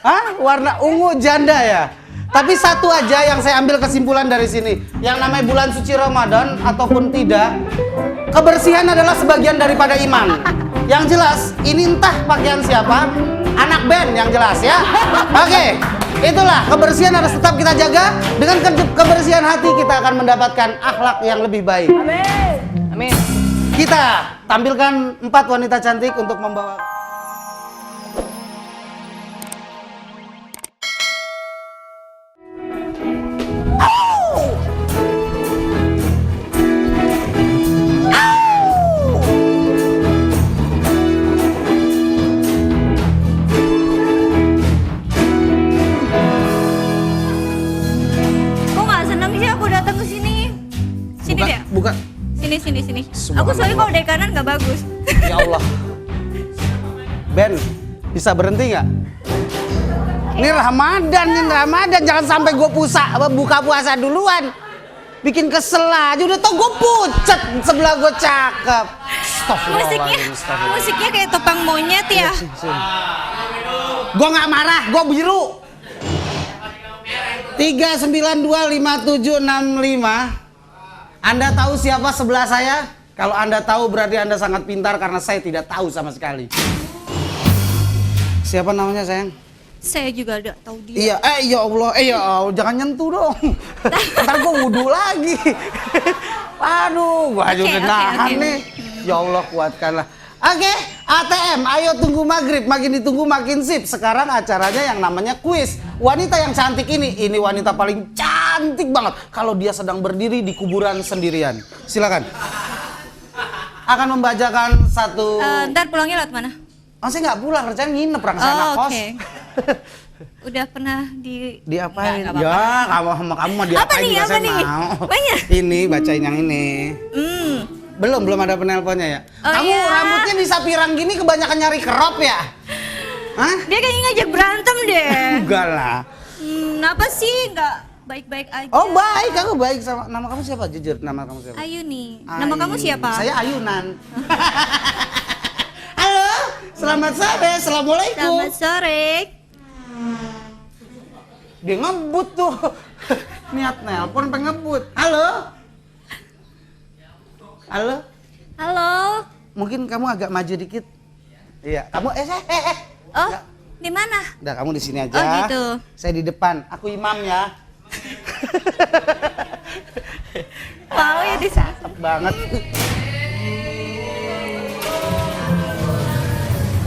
Hah? Warna ungu janda ya? Tapi satu aja yang saya ambil kesimpulan dari sini. Yang namanya bulan suci Ramadan ataupun tidak, kebersihan adalah sebagian daripada iman. Yang jelas, ini entah pakaian siapa, anak band yang jelas ya. Oke, itulah kebersihan harus tetap kita jaga. Dengan kebersihan hati kita akan mendapatkan akhlak yang lebih baik. Amin. Amin. Kita tampilkan 4 wanita cantik untuk membawa. Bukan. Sini. Aku soalnya kalau dari kanan nggak bagus. Ya Allah. Ben, bisa berhenti nggak? Ini Ramadan, jangan sampai gue buka puasa duluan. Bikin kesel aja, udah tau gue pucet sebelah gue cakep. Musiknya kayak topang monyet ya. Gue nggak marah, gue biru. 3925765. Anda tahu siapa sebelah saya? Kalau Anda tahu berarti Anda sangat pintar karena saya tidak tahu sama sekali. Siapa namanya sayang? Saya juga tidak tahu dia. Iya, ya Allah, jangan nyentuh dong. Ntar gue wudhu lagi. Aduh, gue aja udah nahan nih. Ya Allah, kuatkanlah. Oke, ATM, ayo tunggu maghrib, makin ditunggu makin sip. Sekarang acaranya yang namanya kuis. Wanita yang cantik ini wanita paling cantik banget. Kalau dia sedang berdiri di kuburan sendirian. Silakan. Akan membacakan satu. Ntar pulangnya lewat mana? Oh, saya nggak pulang, rencana nginep rencana kos. Okay. Udah pernah diapain? Nggak, ya, kamu mah diapain juga saya mau. Banyak. Ini bacain yang ini. Belum ada penelponnya ya? Kamu rambutnya bisa pirang gini kebanyakan nyari kerop ya? Hah? Dia kayaknya ngajak berantem deh. Enggak lah. Kenapa sih nggak baik-baik aja? Oh baik, aku baik sama. Nama kamu siapa? Jujur, nama kamu siapa? Ayuni. Nama kamu siapa? Saya Ayunan. Halo, selamat sore, assalamualaikum. Selamat sore. Dia ngebut tuh. Niat nelpon pengen ngebut. Halo. Halo. Mungkin kamu agak maju dikit. Iya, kamu Oh, di mana? Udah, kamu di sini aja. Oh, gitu. Saya di depan. Aku imam ya. Mau ya di sana. Cakep banget.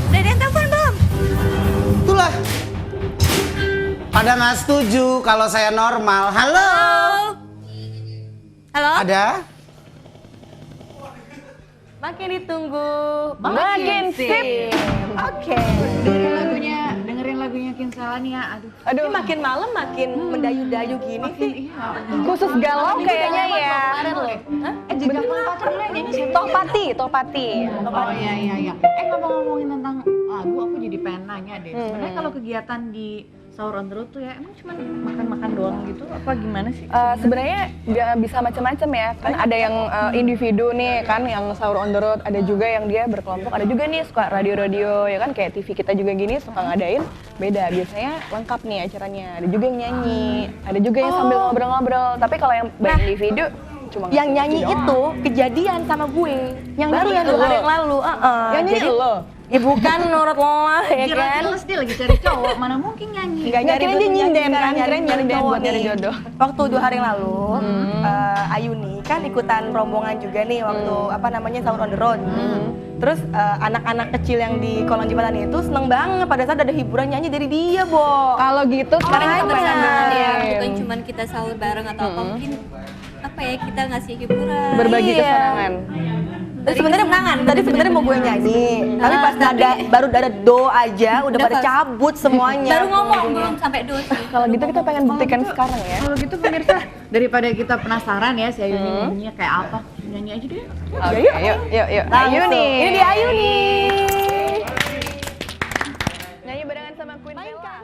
Udah ada yang telepon belum? Itulah. Pada nggak setuju kalau saya normal. Halo. Halo? Ada? Makin ditunggu, makin sip. Oke. Dengerin lagunya Kinsela nih ya. Aduh. Ini makin malam makin mendayu-dayu gini sih. Iya. Khusus galau kayaknya ya. Kemarin loh. Jejak Cleopatra dulu yang nyanyi siapa? Tohpati. Oh iya. Ngomong-ngomongin tentang lagu, aku jadi pengen nanya deh. Sebenarnya kalau kegiatan di Sahur on the Road tuh ya emang cuma makan-makan doang gitu apa gimana sih? Sebenarnya nggak bisa macam-macam ya. Kan ada yang individu nih kan yang Sahur on the Road, ada juga yang dia berkelompok, ada juga nih suka radio-radio ya kan kayak TV kita juga gini suka ngadain. Beda, biasanya lengkap nih acaranya. Ada juga yang nyanyi, ada juga yang sambil ngobrol-ngobrol. Tapi kalau yang individu cuma yang nyanyi doang. itu kejadian sama gue. Yang baru yang 2 hari yang lalu. Yang nyanyi Jadi, lo? Ya bukan Nurut Lola ya kan. Jelas dia lagi cari cowok, mana mungkin nyanyi. Nggak nyari dia nyinden kan, kirain nyari cowok buat nyari nih. jodoh. Waktu 2 hari yang lalu, Ayuni kan ikutan rombongan juga nih waktu Sahur on the Road. Terus anak-anak kecil yang di kolong jembatan itu seneng banget pada saat ada hiburan nyanyi dari dia, Bo. Kalau gitu sekarang kita Pasangan ya, pasangan bukan cuma kita sahur bareng atau apa, mungkin kita ngasih hiburan. berbagi Iya. kesenangan. Tadi sebenarnya mau gue nyanyi, tapi pas baru ada do aja udah pada cabut semuanya. Baru ngomong belum sampai dosa. Kalau gitu kita pengen buktikan sekarang ya. Kalau gitu pemirsa, daripada kita penasaran ya si Ayuni nyanyinya kayak apa, nyanyi aja deh. Oke, yuk. Ayu nih. Ini dia Ayu nih. Nyanyi barengan sama Queen Bella.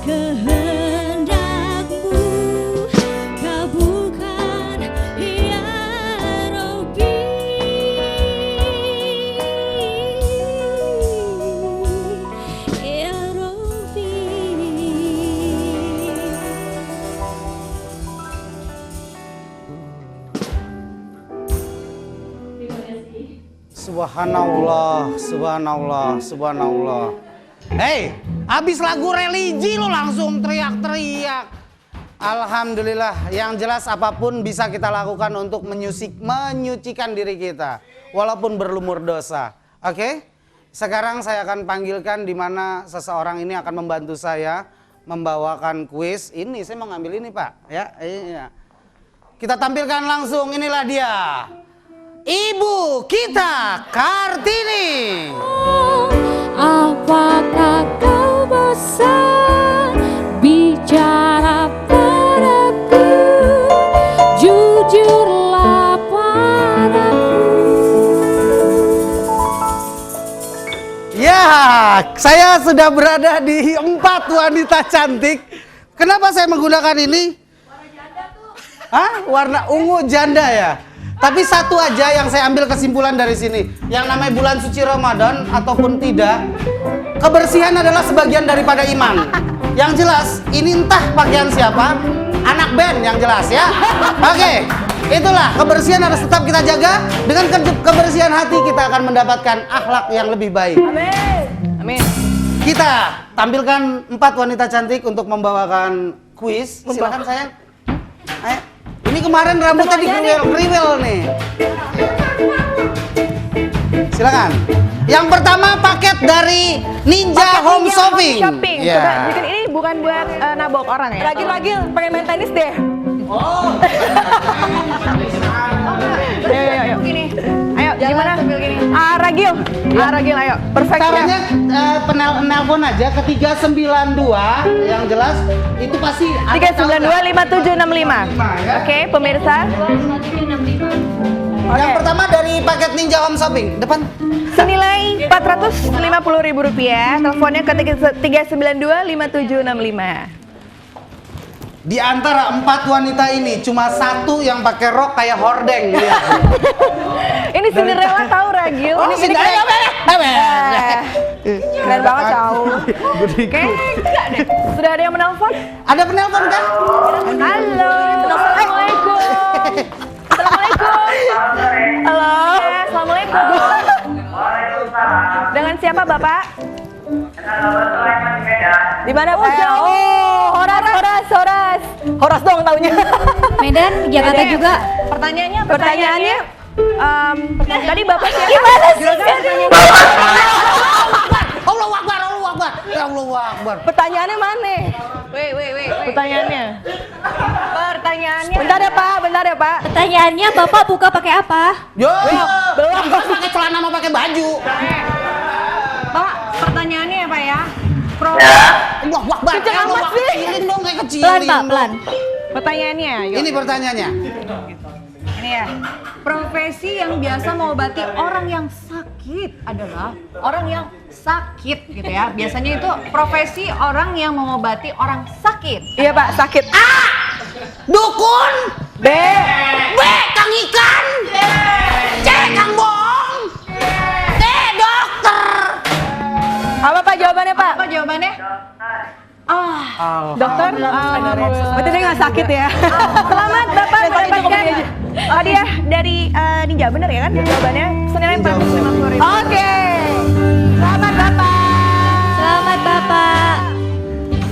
kehendakmu kabulkan ya Rabbi. Ya Rabbi. Subhanallah, subhanallah, subhanallah. Hei, habis lagu religi lu langsung teriak-teriak. Alhamdulillah, yang jelas apapun bisa kita lakukan untuk menyucikan diri kita, walaupun berlumur dosa. Oke? Sekarang saya akan panggilkan di mana seseorang ini akan membantu saya membawakan kuis. Ini saya mau ngambil ini, Pak. Ya, iya. Kita tampilkan langsung, inilah dia. Ibu kita, Kartini. Apakah kau bosan bicara padaku? Jujurlah padaku. Ya, saya sudah berada di 4 wanita cantik. Kenapa saya menggunakan ini? Warna janda tuh. Hah? Warna ungu janda ya? Tapi satu aja yang saya ambil kesimpulan dari sini. Yang namanya bulan suci Ramadan ataupun tidak, kebersihan adalah sebagian daripada iman. Yang jelas, ini entah pakaian siapa, anak band yang jelas ya. Oke, itulah kebersihan harus tetap kita jaga. Dengan kebersihan hati kita akan mendapatkan akhlak yang lebih baik. Amin. Kita tampilkan 4 wanita cantik untuk membawakan kuis. Silakan sayang. Ayo. Ini kemarin rambutnya di kriwel nih. Silakan. Yang pertama paket dari Ninja Home Shopping. Ya. Coba bikin ini bukan buat nabok orang ya. Lagi pengen main tenis deh. Oh. Ayo. Gini. Ayo, gimana? Gini. Ragil. Ragil, ayo. Perfect Caranya ya. penelpon aja ke 392 yang jelas itu pasti 3925765. Oke, pemirsa. Yang pertama dari paket Ninja Home Shopping. Depan. Senilai Rp450.000. Teleponnya ke 3925765. Di antara 4 wanita ini cuma satu yang pakai rok kayak hordeng. Lihat. Ini Cinderella tahu Ragil. Oh, ini Cinderella. Keren banget tahu. Oke, enggak deh. Sudah ada yang menelpon? Ada penelpon kan? Halo. Assalamualaikum. Assalamualaikum. Halo. Assalamualaikum. Dengan siapa Bapak? Di mana Pak? Oh, Horas dong taunya. Medan, Jakarta juga. Pertanyaannya tadi Bapak siapa? Gimana sih? Allahu Akbar, Allahu Akbar. Ya Allahu Akbar. Pertanyaannya mana? Wait. Pertanyaannya. Bentar ya Pak. Pertanyaannya Bapak buka pakai apa? Yo, belum pakai celana mau pakai baju. Pak, pertanyaannya ya Pak ya. Allahu Akbar. Kenceng amat sih. Kecilin dong kayak kecilin. Pelan Pak, pelan. Pertanyaannya, yuk. Ini pertanyaannya. Ini ya, profesi yang biasa mengobati orang yang sakit adalah orang yang sakit gitu ya. Biasanya itu profesi orang yang mengobati orang sakit. Iya Pak, sakit. A. Dukun. B. Kang ikan. C. Kang bohong. D. Dokter. Apa Pak jawabannya Pak? Apa jawabannya? Dokter? Berarti dia nggak sakit ya? Selamat Bapak mendapatkan hadiah dari Ninja, bener ya kan jawabannya? Senilai Rp450.000. Oke. Selamat Bapak. Selamat Bapak.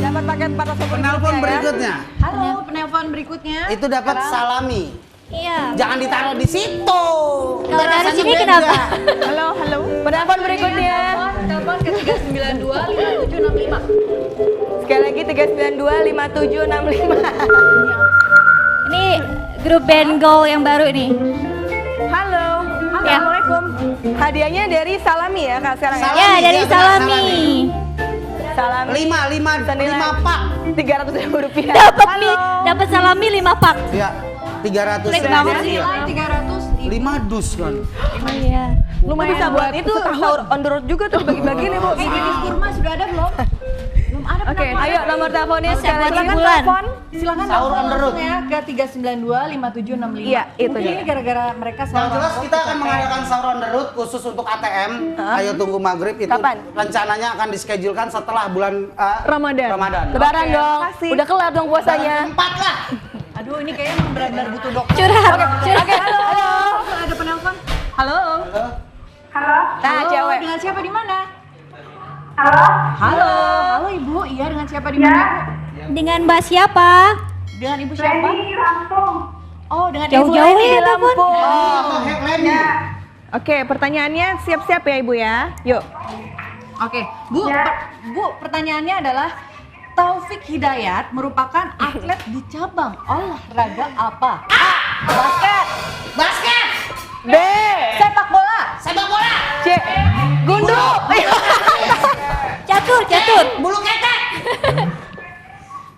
Dapat paket Rp450.000. Penelpon berikutnya. Halo, penelpon berikutnya. Itu dapat salami. Iya. Jangan ditaruh di situ. Kalau Ntar dari rasanya sini beda. kenapa? Halo. Penelpon berikutnya. Telepon ke 3925765. Sekali lagi 3925765. Ini grup band Go yang baru ini. Halo. Ya. Assalamualaikum. Hadiahnya dari Salami ya Kak sekarang ya? Salami, Ya, dari ya, benar, Salami. Salami. 5 pak. Rp300.000. Dapat dapat salami 5 pak. Ya, 300. Baik banget sih. Nilai 300. 5 dus kan. Oh iya. Lumayan bisa buat itu sahur on the road juga tuh bagi-bagi nih Bu. Jenis kurma sudah ada belum? Belum ada Oke, ayo nomor teleponnya sekali lagi Silakan bulan. telepon. Silakan Sahur on the road. langsung ya ke 392-5765. Iya, itu Mungkin dia. ini gara-gara mereka Yang sahur jelas on the kita road, akan mengadakan sahur on the road khusus untuk ATM. Ayo tunggu maghrib itu Kapan? rencananya akan dischedule-kan setelah bulan Ramadan. Lebaran dong. makasih. Udah kelar dong puasanya. 4 lah. Aduh, ini kayaknya emang benar-benar butuh dokter. Curhat. Oke, halo. Ada penelpon. Halo. Nah, cewek. Dengan siapa di mana? Halo. Halo Ibu. Iya, dengan siapa di mana? Ibu? Dengan Mbak siapa? Dengan Ibu siapa? Oh, dengan Ibu Jauh-jauh Leni ya di telepon. Lampung. Oh, Lenny. Oke, pertanyaannya siap-siap ya Ibu ya. Yuk. Oke, Bu, Bu, pertanyaannya adalah Taufik Hidayat merupakan atlet di cabang olahraga apa? A. Basket. Basket. B. Sepak bola. Sepak bola. C. Gundu. Catur. Bulu ketek.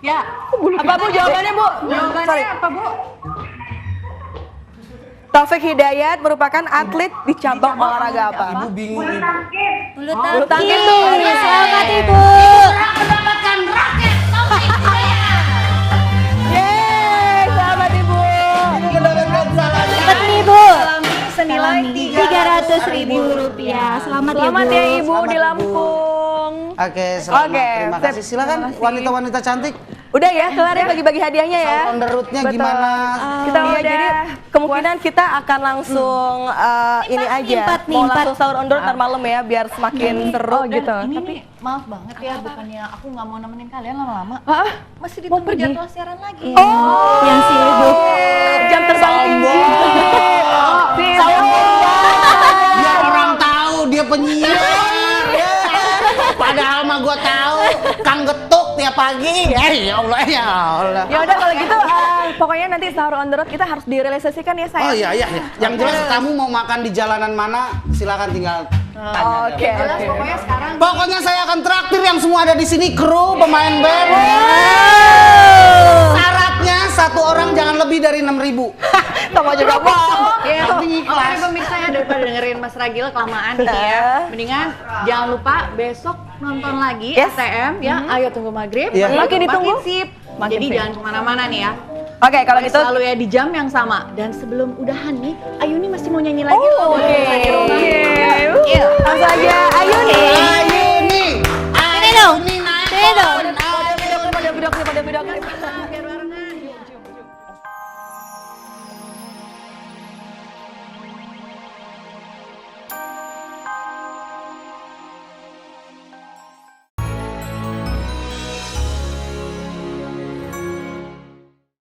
Ya. Apa Bu jawabannya Bu? Jawabannya apa, Bu? Taufik Hidayat merupakan atlet di cabang olahraga apa? Ibu bingung ibu. Bulu Bulu tangkis. tangkis tuh. Selamat Ibu. Berhak mendapatkan raket Taufik Hidayat. Yeay, selamat Ibu. Ibu mendapatkan salah. Dapat nih Ibu. Senilai Rp300.000. Selamat ya Bu. Selamat ya Ibu Selamat, di Ibu. Lampung. Oke, selamat. Oke, Terima Sip. kasih. Silakan wanita-wanita cantik. Udah ya, kelar ya bagi-bagi hadiahnya ya. Sahur on the road-nya Betul. gimana? Kita Iya, udah jadi kemungkinan kita akan langsung ini aja empat nih, mau empat. langsung sahur on the road ntar malam ya biar semakin seru. Oh gitu. Ini nih, maaf banget ya, bukannya aku nggak mau nemenin kalian lama-lama. Ah, Masih ditunggu pergi? jadwal siaran lagi. Yang sibuk. Jam terbang tinggi. Biar orang tahu dia penyiar. Ya. Padahal mah gua tahu Kang Getuk tiap pagi. Ya Allah ya Allah. Ya udah kalau gitu pokoknya nanti sahur on the road kita harus direalisasikan ya Oh sayang. iya iya iya. Yang jelas kamu mau makan di jalanan mana silakan tinggal tanya. Oke. Jelas pokoknya sekarang Pokoknya saya akan traktir yang semua ada di sini, kru, pemain band. Syaratnya satu orang jangan lebih dari 6.000. Sama juga mau. ya, Tapi ikhlas. oke pemirsa ya, daripada dengerin Mas Ragil kelamaan nih ya. Mendingan jangan lupa besok nonton lagi Yes. ATM ya. Ayo tunggu maghrib. Iya. Makin ditunggu. sip. Makin Jadi sip. jangan kemana-mana nih ya. Oke, kalau gitu Selalu ya di jam yang sama. Dan sebelum udahan nih, Ayuni masih mau nyanyi lagi loh. oke. Yuk. langsung aja. Ayo nih. Ayo nih. Ini dong. Ini dong.